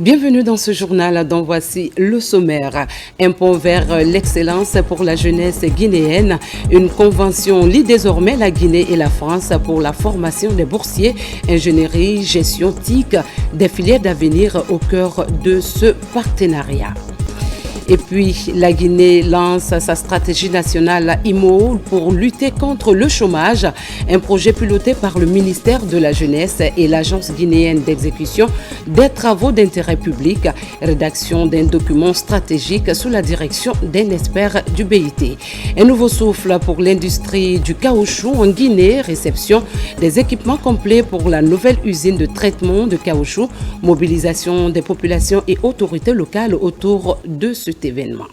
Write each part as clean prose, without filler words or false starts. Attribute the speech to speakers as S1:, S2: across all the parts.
S1: Bienvenue dans ce journal dont voici le sommaire. Un pont vers l'excellence pour la jeunesse guinéenne. Une convention lie désormais la Guinée et la France pour la formation des boursiers, ingénierie, gestion TIC, des filières d'avenir au cœur de ce partenariat. Et puis, la Guinée lance sa stratégie nationale IMO pour lutter contre le chômage, un projet piloté par le ministère de la Jeunesse et l'Agence guinéenne d'exécution des travaux d'intérêt public, rédaction d'un document stratégique sous la direction d'un expert du BIT. Un nouveau souffle pour l'industrie du caoutchouc en Guinée, réception des équipements complets pour la nouvelle usine de traitement de caoutchouc, mobilisation des populations et autorités locales autour de ce événement.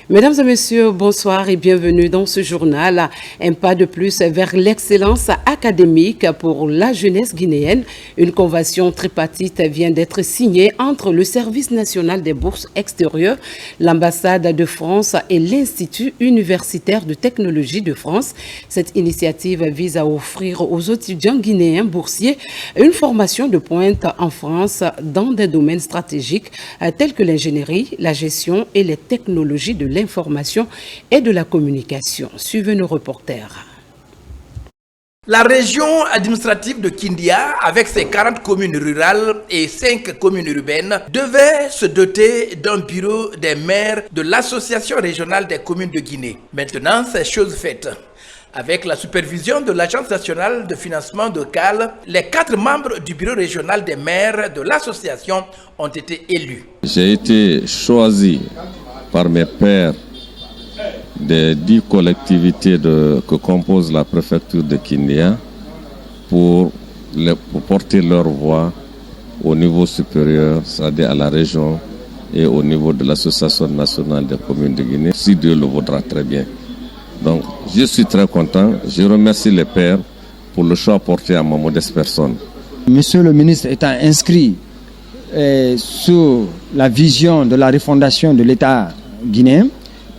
S1: Mesdames et messieurs, bonsoir et bienvenue dans ce journal. Un pas de plus vers l'excellence académique pour la jeunesse guinéenne. Une convention tripartite vient d'être signée entre le Service national des bourses extérieures, l'ambassade de France et l'Institut universitaire de technologie de France. Cette initiative vise à offrir aux étudiants guinéens boursiers une formation de pointe en France dans des domaines stratégiques tels que l'ingénierie, la gestion et les technologies de l'information et de la communication. Suivez nos reporters.
S2: La région administrative de Kindia, avec ses 40 communes rurales et 5 communes urbaines, devait se doter d'un bureau des maires de l'Association régionale des communes de Guinée. Maintenant, c'est chose faite. Avec la supervision de l'Agence nationale de financement de CAL, les 4 membres du bureau régional des maires de l'association ont été élus.
S3: J'ai été choisi par mes pairs des 10 collectivités que compose la préfecture de Kindia pour porter leur voix au niveau supérieur, c'est-à-dire à la région et au niveau de l'Association nationale des communes de Guinée, si Dieu le voudra très bien. Donc, je suis très content. Je remercie les pairs pour le choix porté à ma modeste personne.
S4: Monsieur le ministre étant inscrit sur la vision de la refondation de l'État guinéen,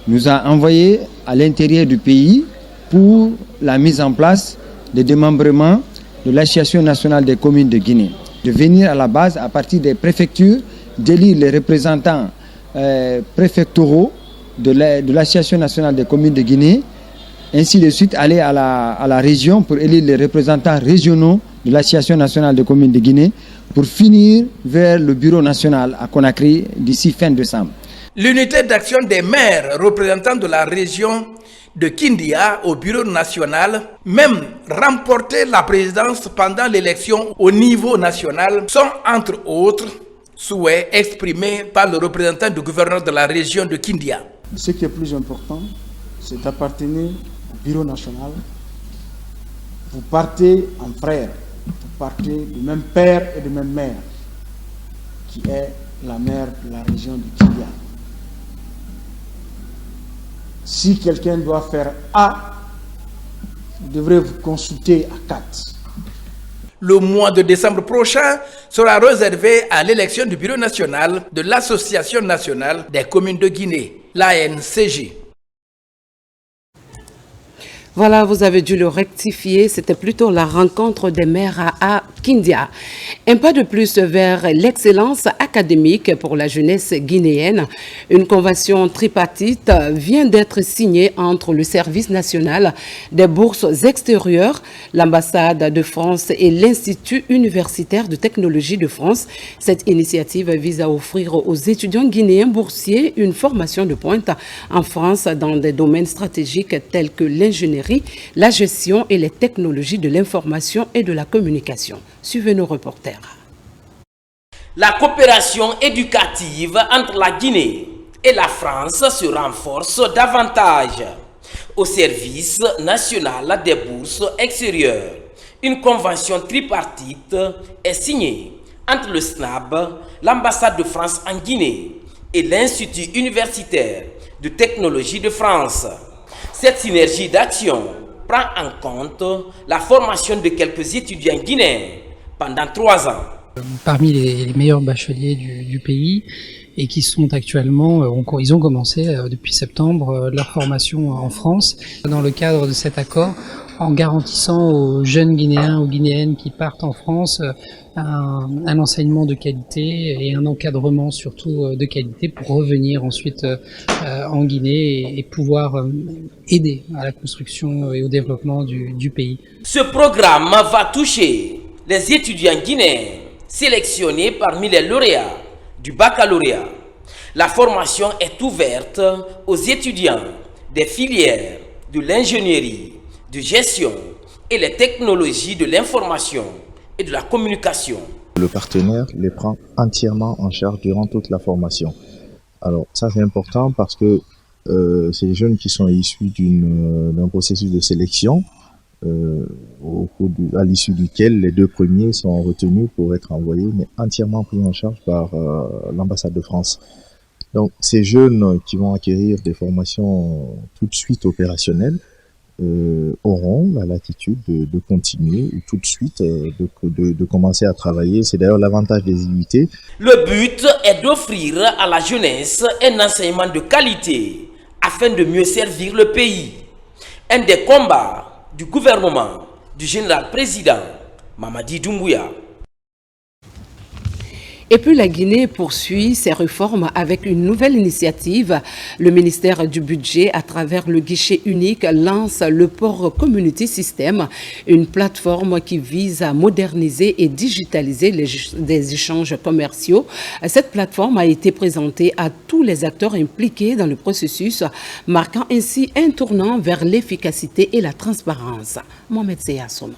S4: nous a envoyé à l'intérieur du pays pour la mise en place des démembrements de l'Association nationale des communes de Guinée. De venir à la base, à partir des préfectures, d'élire les représentants préfectoraux de l'Association nationale des communes de Guinée, ainsi de suite aller à la région pour élire les représentants régionaux de l'Association nationale des communes de Guinée, pour finir vers le bureau national à Conakry d'ici fin décembre.
S2: L'unité d'action des maires représentants de la région de Kindia au bureau national, même remporter la présidence pendant l'élection au niveau national, sont entre autres souhaits exprimés par le représentant du gouverneur de la région de Kindia.
S5: Ce qui est plus important, c'est d'appartenir au bureau national. Vous partez en frères, vous partez du même père et du même mère, qui est la mère de la région de Kindia. Si quelqu'un doit faire A, vous devrez vous consulter à 4.
S2: Le mois de décembre prochain sera réservé à l'élection du bureau national de l'Association nationale des communes de Guinée, l'ANCG.
S1: Voilà, vous avez dû le rectifier, c'était plutôt la rencontre des maires à Kindia. Un pas de plus vers l'excellence académique pour la jeunesse guinéenne. Une convention tripartite vient d'être signée entre le Service national des bourses extérieures, l'ambassade de France et l'Institut universitaire de technologie de France. Cette initiative vise à offrir aux étudiants guinéens boursiers une formation de pointe en France dans des domaines stratégiques tels que l'ingénierie, la gestion et les technologies de l'information et de la communication. Suivez nos reporters.
S6: La coopération éducative entre la Guinée et la France se renforce davantage. Au service national des bourses extérieures, une convention tripartite est signée entre le SNAB, l'ambassade de France en Guinée et l'Institut universitaire de technologie de France. Cette synergie d'action prend en compte la formation de quelques étudiants guinéens pendant 3 ans.
S7: Parmi les meilleurs bacheliers du pays et qui sont actuellement, ils ont commencé depuis septembre leur formation en France. Dans le cadre de cet accord, en garantissant aux jeunes Guinéens, aux Guinéennes qui partent en France un enseignement de qualité et un encadrement surtout de qualité pour revenir ensuite en Guinée et pouvoir aider à la construction et au développement du pays.
S6: Ce programme va toucher les étudiants guinéens sélectionnés parmi les lauréats du baccalauréat. La formation est ouverte aux étudiants des filières de l'ingénierie, de gestion et les technologies de l'information et de la communication.
S8: Le partenaire les prend entièrement en charge durant toute la formation. Alors ça c'est important parce que c'est des jeunes qui sont issus d'un processus de sélection à l'issue duquel les 2 premiers sont retenus pour être envoyés, mais entièrement pris en charge par l'ambassade de France. Donc ces jeunes qui vont acquérir des formations tout de suite opérationnelles auront la latitude de continuer tout de suite, de commencer à travailler. C'est d'ailleurs l'avantage des IUT.
S6: Le but est d'offrir à la jeunesse un enseignement de qualité afin de mieux servir le pays. Un des combats du gouvernement du général président Mamadi Doumbouya.
S1: Et puis la Guinée poursuit ses réformes avec une nouvelle initiative. Le ministère du Budget, à travers le guichet unique, lance le Port Community System, une plateforme qui vise à moderniser et digitaliser des échanges commerciaux. Cette plateforme a été présentée à tous les acteurs impliqués dans le processus, marquant ainsi un tournant vers l'efficacité et la transparence. Mohamed Seyassona.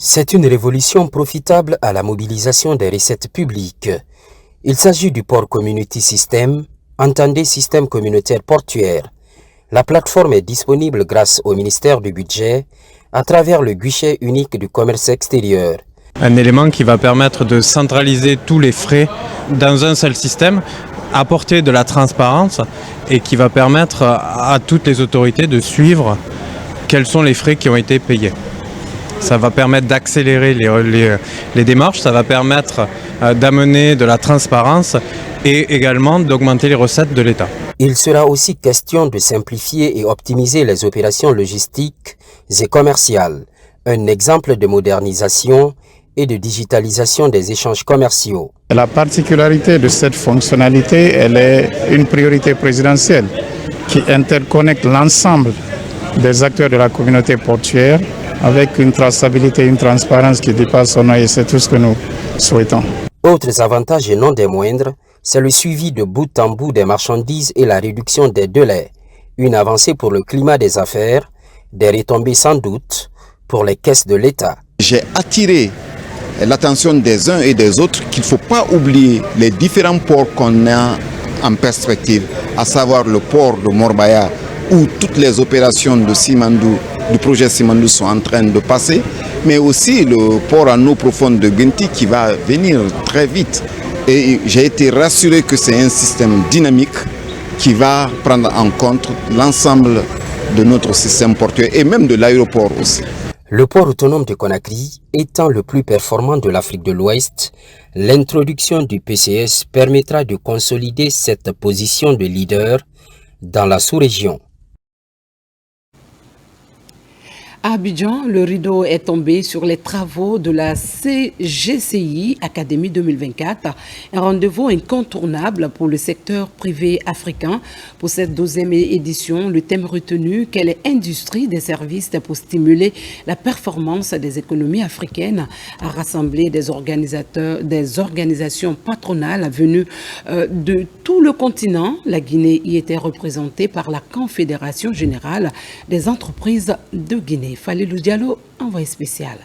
S9: C'est une révolution profitable à la mobilisation des recettes publiques. Il s'agit du Port Community System, entendez système communautaire portuaire. La plateforme est disponible grâce au ministère du Budget à travers le guichet unique du commerce extérieur.
S10: Un élément qui va permettre de centraliser tous les frais dans un seul système, apporter de la transparence et qui va permettre à toutes les autorités de suivre quels sont les frais qui ont été payés. Ça va permettre d'accélérer les démarches, ça va permettre d'amener de la transparence et également d'augmenter les recettes de l'État.
S9: Il sera aussi question de simplifier et optimiser les opérations logistiques et commerciales. Un exemple de modernisation et de digitalisation des échanges commerciaux.
S11: La particularité de cette fonctionnalité, elle est une priorité présidentielle qui interconnecte l'ensemble des acteurs de la communauté portuaire avec une traçabilité et une transparence qui dépasse son œil, et c'est tout ce que nous souhaitons.
S9: Autres avantages et non des moindres, c'est le suivi de bout en bout des marchandises et la réduction des délais. Une avancée pour le climat des affaires, des retombées sans doute pour les caisses de l'État.
S12: J'ai attiré l'attention des uns et des autres qu'il ne faut pas oublier les différents ports qu'on a en perspective, à savoir le port de Morbaya, où toutes les opérations de Simandou, du projet Simandou sont en train de passer, mais aussi le port en eau profonde de Genti qui va venir très vite. Et j'ai été rassuré que c'est un système dynamique qui va prendre en compte l'ensemble de notre système portuaire et même de l'aéroport aussi.
S9: Le port autonome de Conakry étant le plus performant de l'Afrique de l'Ouest, l'introduction du PCS permettra de consolider cette position de leader dans la sous-région.
S1: À Abidjan, le rideau est tombé sur les travaux de la CGCI Académie 2024, un rendez-vous incontournable pour le secteur privé africain. Pour cette 12e édition, le thème retenu, quelle est l'industrie des services pour stimuler la performance des économies africaines, a rassemblé des organisations patronales venues de tout le continent. La Guinée y était représentée par la Confédération générale des entreprises de Guinée. Falilou Diallo, envoyé spécial.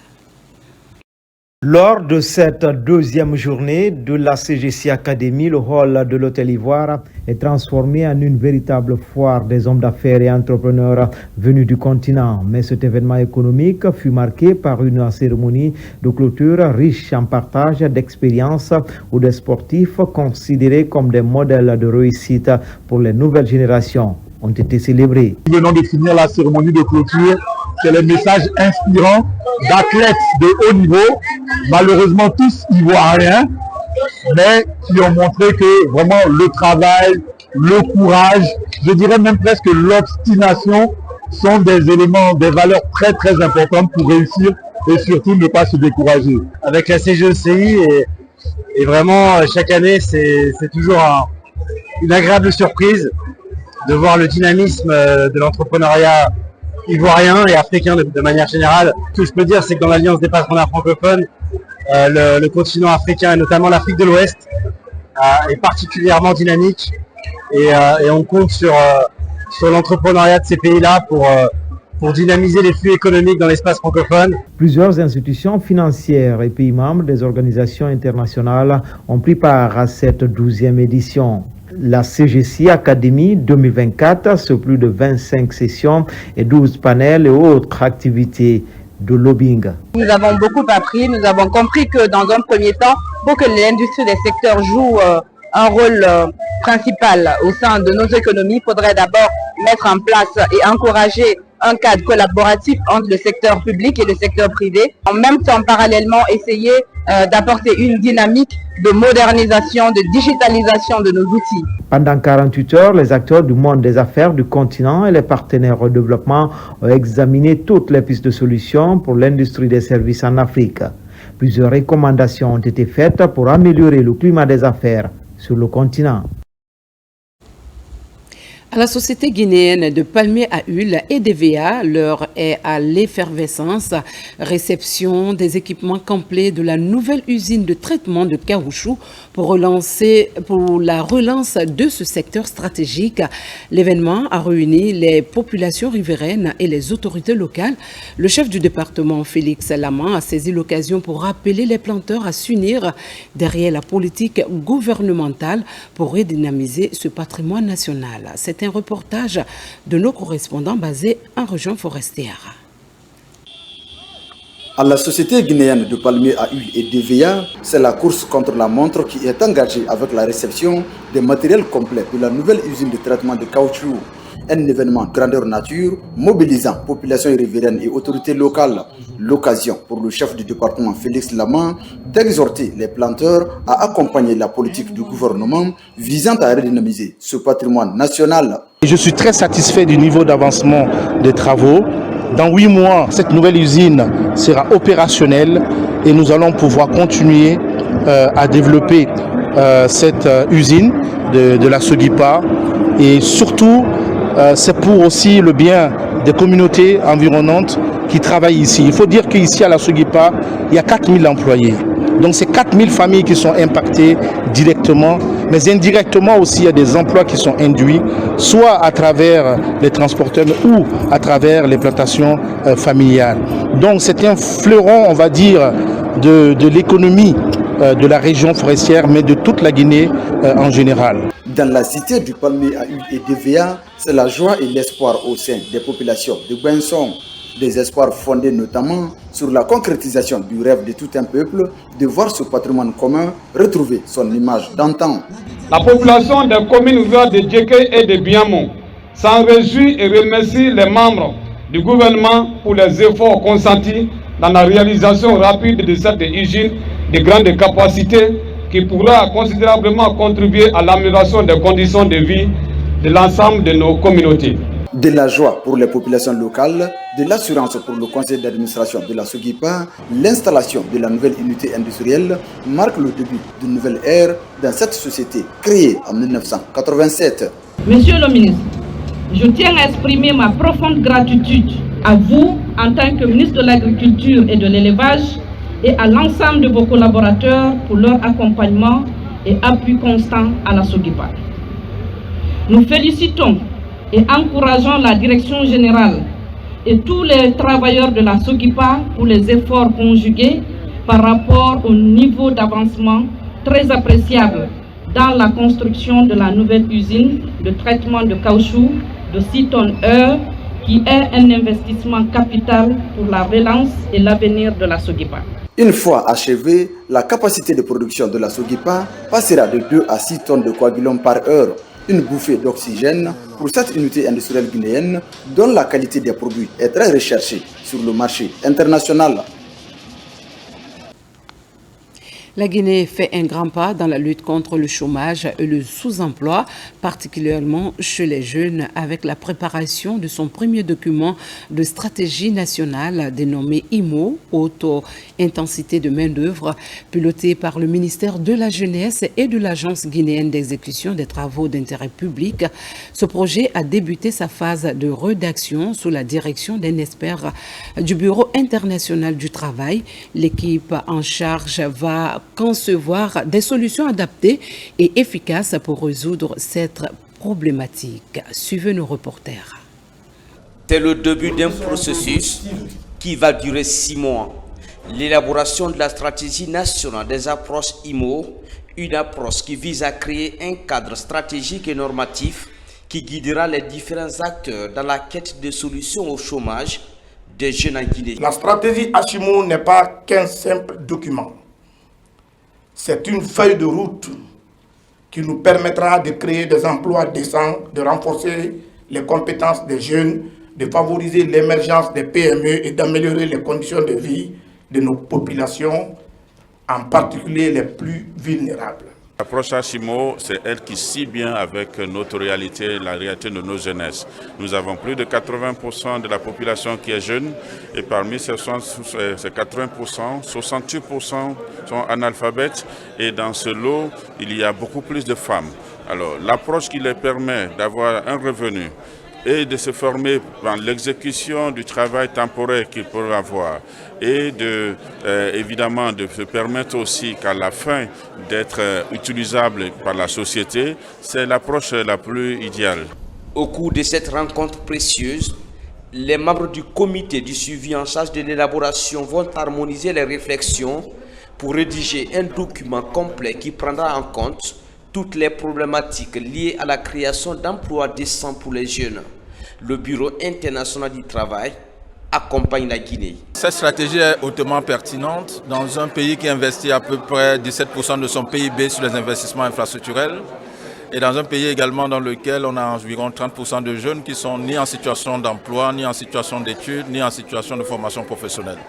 S13: Lors de cette deuxième journée de la CGC Académie, le hall de l'Hôtel Ivoire est transformé en une véritable foire des hommes d'affaires et entrepreneurs venus du continent. Mais cet événement économique fut marqué par une cérémonie de clôture riche en partage d'expériences où des sportifs considérés comme des modèles de réussite pour les nouvelles générations ont été célébrés.
S14: Nous venons de finir la cérémonie de clôture. C'est les messages inspirants d'athlètes de haut niveau, malheureusement tous ivoiriens, mais qui ont montré que vraiment le travail, le courage, je dirais même presque l'obstination sont des éléments, des valeurs très très importantes pour réussir et surtout ne pas se décourager.
S15: Avec la CGECI et vraiment chaque année c'est toujours une agréable surprise de voir le dynamisme de l'entrepreneuriat ivoirien et africain de manière générale. Ce que je peux dire, c'est que dans l'Alliance des patronats francophones, le continent africain et notamment l'Afrique de l'Ouest est particulièrement dynamique et on compte sur l'entrepreneuriat de ces pays-là pour dynamiser les flux économiques dans l'espace francophone.
S13: Plusieurs institutions financières et pays membres des organisations internationales ont pris part à cette 12e édition. La CGC Academy 2024, sur plus de 25 sessions et 12 panels et autres activités de lobbying.
S16: Nous avons beaucoup appris, nous avons compris que dans un premier temps, pour que l'industrie des secteurs joue un rôle principal au sein de nos économies, il faudrait d'abord mettre en place et encourager un cadre collaboratif entre le secteur public et le secteur privé. En même temps, parallèlement, essayer d'apporter une dynamique de modernisation, de digitalisation de nos outils.
S13: Pendant 48 heures, les acteurs du monde des affaires du continent et les partenaires au développement ont examiné toutes les pistes de solutions pour l'industrie des services en Afrique. Plusieurs recommandations ont été faites pour améliorer le climat des affaires sur le continent.
S1: À la société guinéenne de palmiers à huile et DVA, l'heure est à l'effervescence. Réception des équipements complets de la nouvelle usine de traitement de caoutchouc pour la relance de ce secteur stratégique. L'événement a réuni les populations riveraines et les autorités locales. Le chef du département, Félix Laman, a saisi l'occasion pour appeler les planteurs à s'unir derrière la politique gouvernementale pour redynamiser ce patrimoine national. C'est un reportage de nos correspondants basés en région forestière.
S17: À la société guinéenne de palmiers à huile et DVA, c'est la course contre la montre qui est engagée avec la réception des matériels complets de la nouvelle usine de traitement de caoutchouc. Un événement grandeur nature mobilisant population riveraine et autorités locales. L'occasion pour le chef du département Félix Laman d'exhorter les planteurs à accompagner la politique du gouvernement visant à redynamiser ce patrimoine national.
S18: Je suis très satisfait du niveau d'avancement des travaux. Dans 8 mois, cette nouvelle usine sera opérationnelle et nous allons pouvoir continuer à développer cette usine de la Sogipa. Et surtout, c'est pour aussi le bien des communautés environnantes qui travaillent ici. Il faut dire qu'ici à la Sogipa, il y a 4000 employés. Donc c'est 4000 familles qui sont impactées directement, mais indirectement aussi il y a des emplois qui sont induits, soit à travers les transporteurs ou à travers les plantations familiales. Donc c'est un fleuron, on va dire, de l'économie de la région forestière, mais de toute la Guinée en général.
S17: Dans la cité du palmier à huile et DVA, c'est la joie et l'espoir au sein des populations de Guinson. Des espoirs fondés notamment sur la concrétisation du rêve de tout un peuple de voir ce patrimoine commun retrouver son image d'antan.
S19: La population des communes rurales de Djeké et de Biamon s'en réjouit et remercie les membres du gouvernement pour les efforts consentis dans la réalisation rapide de cette usine de grande capacité qui pourra considérablement contribuer à l'amélioration des conditions de vie de l'ensemble de nos communautés.
S17: De la joie pour les populations locales, de l'assurance pour le conseil d'administration de la Sogipa, l'installation de la nouvelle unité industrielle marque le début d'une nouvelle ère dans cette société créée en 1987.
S20: Monsieur le ministre, je tiens à exprimer ma profonde gratitude à vous en tant que ministre de l'Agriculture et de l'Élevage et à l'ensemble de vos collaborateurs pour leur accompagnement et appui constant à la Sogipa. Nous félicitons et encourageons la direction générale et tous les travailleurs de la Sogipa pour les efforts conjugués par rapport au niveau d'avancement très appréciable dans la construction de la nouvelle usine de traitement de caoutchouc de 6 tonnes heure qui est un investissement capital pour la relance et l'avenir de la Sogipa.
S17: Une fois achevée, la capacité de production de la Sogipa passera de 2 à 6 tonnes de coagulants par heure. Une bouffée d'oxygène pour cette unité industrielle guinéenne dont la qualité des produits est très recherchée sur le marché international.
S1: La Guinée fait un grand pas dans la lutte contre le chômage et le sous-emploi, particulièrement chez les jeunes, avec la préparation de son premier document de stratégie nationale dénommé IMO, Haute Intensité de main-d'œuvre, piloté par le ministère de la Jeunesse et de l'Agence guinéenne d'exécution des travaux d'intérêt public. Ce projet a débuté sa phase de rédaction sous la direction d'un expert du Bureau international du travail. L'équipe en charge va concevoir des solutions adaptées et efficaces pour résoudre cette problématique. Suivez nos reporters.
S6: C'est le début d'un processus qui va durer 6 mois. L'élaboration de la stratégie nationale des approches IMO, une approche qui vise à créer un cadre stratégique et normatif qui guidera les différents acteurs dans la quête de solutions au chômage des jeunes en Guinée.
S21: La stratégie HIMO n'est pas qu'un simple document. C'est une feuille de route qui nous permettra de créer des emplois décents, de renforcer les compétences des jeunes, de favoriser l'émergence des PME et d'améliorer les conditions de vie de nos populations, en particulier les plus vulnérables.
S22: L'approche HIMO, c'est elle qui scie bien avec notre réalité, la réalité de nos jeunesses. Nous avons plus de 80% de la population qui est jeune et parmi ces 80%, 68% sont analphabètes et dans ce lot, il y a beaucoup plus de femmes. Alors l'approche qui leur permet d'avoir un revenu et de se former dans l'exécution du travail temporaire qu'ils peuvent avoir et évidemment de se permettre aussi qu'à la fin d'être utilisable par la société, c'est l'approche la plus idéale.
S6: Au cours de cette rencontre précieuse, les membres du comité du suivi en charge de l'élaboration vont harmoniser les réflexions pour rédiger un document complet qui prendra en compte toutes les problématiques liées à la création d'emplois décents pour les jeunes. Le Bureau international du travail accompagne la Guinée.
S23: Cette stratégie est hautement pertinente dans un pays qui investit à peu près 17% de son PIB sur les investissements infrastructurels et dans un pays également dans lequel on a environ 30% de jeunes qui sont ni en situation d'emploi, ni en situation d'études, ni en situation de formation professionnelle.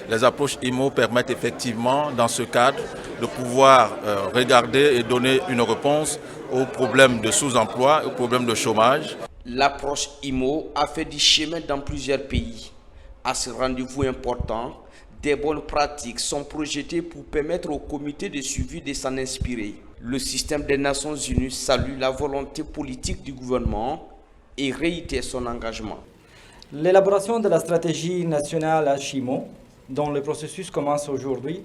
S23: Les approches IMO permettent effectivement, dans ce cadre, de pouvoir regarder et donner une réponse aux problèmes de sous-emploi, aux problèmes de chômage.
S6: L'approche IMO a fait du chemin dans plusieurs pays. À ce rendez-vous important, des bonnes pratiques sont projetées pour permettre au comité de suivi de s'en inspirer. Le système des Nations Unies salue la volonté politique du gouvernement et réitère son engagement.
S24: L'élaboration de la stratégie nationale HIMO, dont le processus commence aujourd'hui,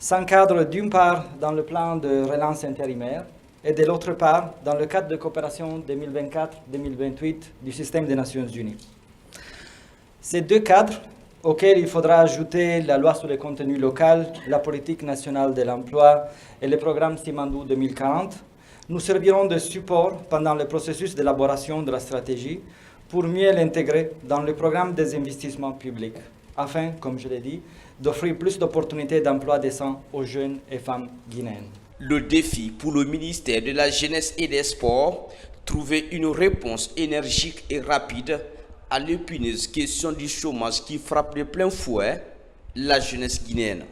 S24: s'encadre d'une part dans le plan de relance intérimaire et de l'autre part dans le cadre de coopération 2024-2028 du système des Nations Unies. Ces deux cadres, auxquels il faudra ajouter la loi sur le contenu local, la politique nationale de l'emploi et le programme Simandou 2040, nous serviront de support pendant le processus d'élaboration de la stratégie pour mieux l'intégrer dans le programme des investissements publics, afin, comme je l'ai dit, d'offrir plus d'opportunités d'emploi décents aux jeunes et femmes guinéennes.
S6: Le défi pour le ministère de la Jeunesse et des Sports, trouver une réponse énergique et rapide à l'épineuse question du chômage qui frappe de plein fouet la jeunesse guinéenne.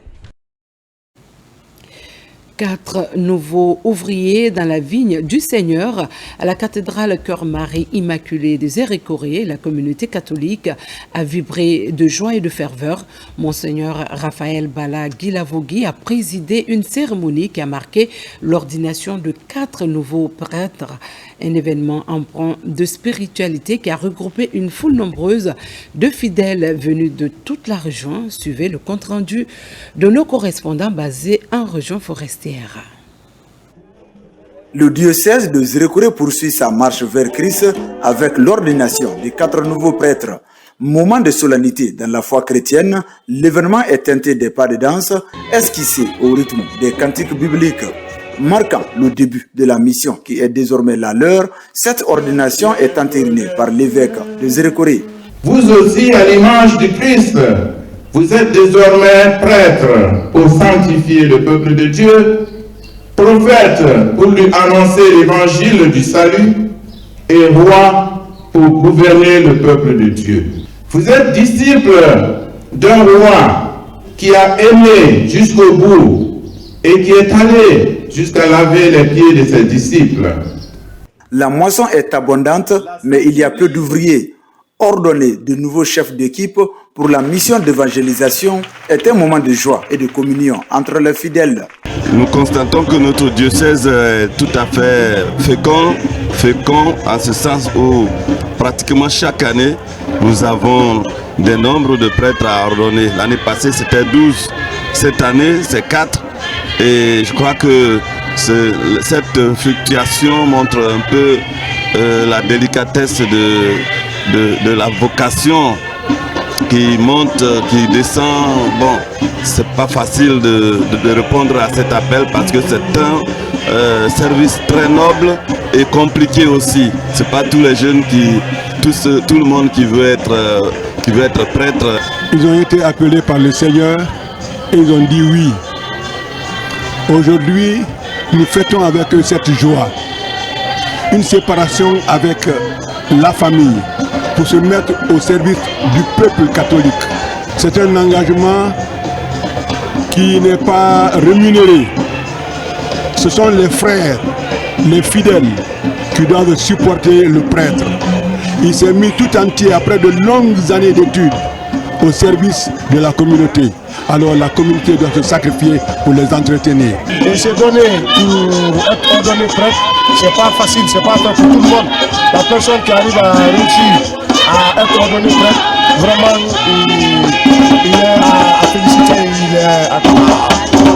S1: 4 nouveaux ouvriers dans la vigne du Seigneur à la cathédrale Cœur-Marie Immaculée des Zérécoré. La communauté catholique a vibré de joie et de ferveur. Monseigneur Raphaël Bala Guilavogui a présidé une cérémonie qui a marqué l'ordination de 4 nouveaux prêtres. Un événement empreint de spiritualité qui a regroupé une foule nombreuse de fidèles venus de toute la région. Suivez le compte-rendu de nos correspondants basés en région forestière.
S17: Le diocèse de Zérékoré poursuit sa marche vers Christ avec l'ordination de 4 nouveaux prêtres. Moment de solennité dans la foi chrétienne, l'événement est teinté des pas de danse esquissés au rythme des cantiques bibliques. Marquant le début de la mission qui est désormais la leur, cette ordination est entérinée par l'évêque de Zérékoré.
S25: Vous aussi, à l'image du Christ, vous êtes désormais prêtres pour sanctifier le peuple de Dieu, prophètes pour lui annoncer l'évangile du salut et rois pour gouverner le peuple de Dieu. Vous êtes disciples d'un roi qui a aimé jusqu'au bout et qui est allé jusqu'à laver les pieds de ses disciples.
S17: La moisson est abondante, mais il y a peu d'ouvriers. Ordonner de nouveaux chefs d'équipe pour la mission d'évangélisation est un moment de joie et de communion entre les fidèles.
S2: Nous constatons que notre diocèse est tout à fait fécond en ce sens où pratiquement chaque année, nous avons des nombres de prêtres à ordonner. L'année passée, c'était 12. Cette année, c'est 4. Et je crois que cette fluctuation montre un peu la délicatesse de la vocation qui monte, qui descend. Bon, c'est pas facile de répondre à cet appel parce que c'est un service très noble et compliqué aussi. C'est pas tous les jeunes tout le monde qui veut être prêtre.
S3: Ils ont été appelés par le Seigneur et ils ont dit oui. Aujourd'hui, nous fêtons avec eux cette joie. Une séparation avec la famille pour se mettre au service du peuple catholique. C'est un engagement qui n'est pas rémunéré. Ce sont les frères, les fidèles qui doivent supporter le prêtre. Il s'est mis tout entier après de longues années d'études au service de la communauté. Alors la communauté doit se sacrifier pour les entretenir.
S4: Et se donner pour être ordonné prêtre, c'est pas facile, c'est pas fait pour tout le monde. La personne qui arrive à réussir à être ordonné prêtre, vraiment il est à féliciter, il est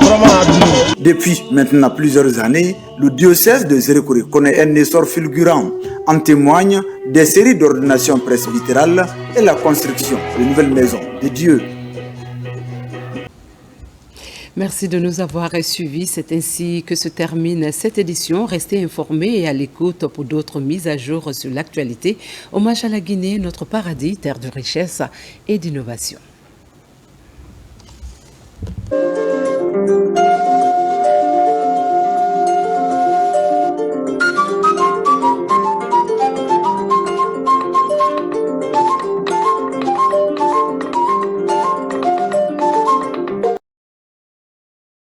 S4: vraiment admiré.
S17: Depuis maintenant plusieurs années, le diocèse de Zérékoré connaît un essor fulgurant. En témoignent des séries d'ordinations presbytérales et la construction de nouvelles maisons de Dieu.
S1: Merci de nous avoir suivis. C'est ainsi que se termine cette édition. Restez informés et à l'écoute pour d'autres mises à jour sur l'actualité. Hommage à la Guinée, notre paradis, terre de richesse et d'innovation.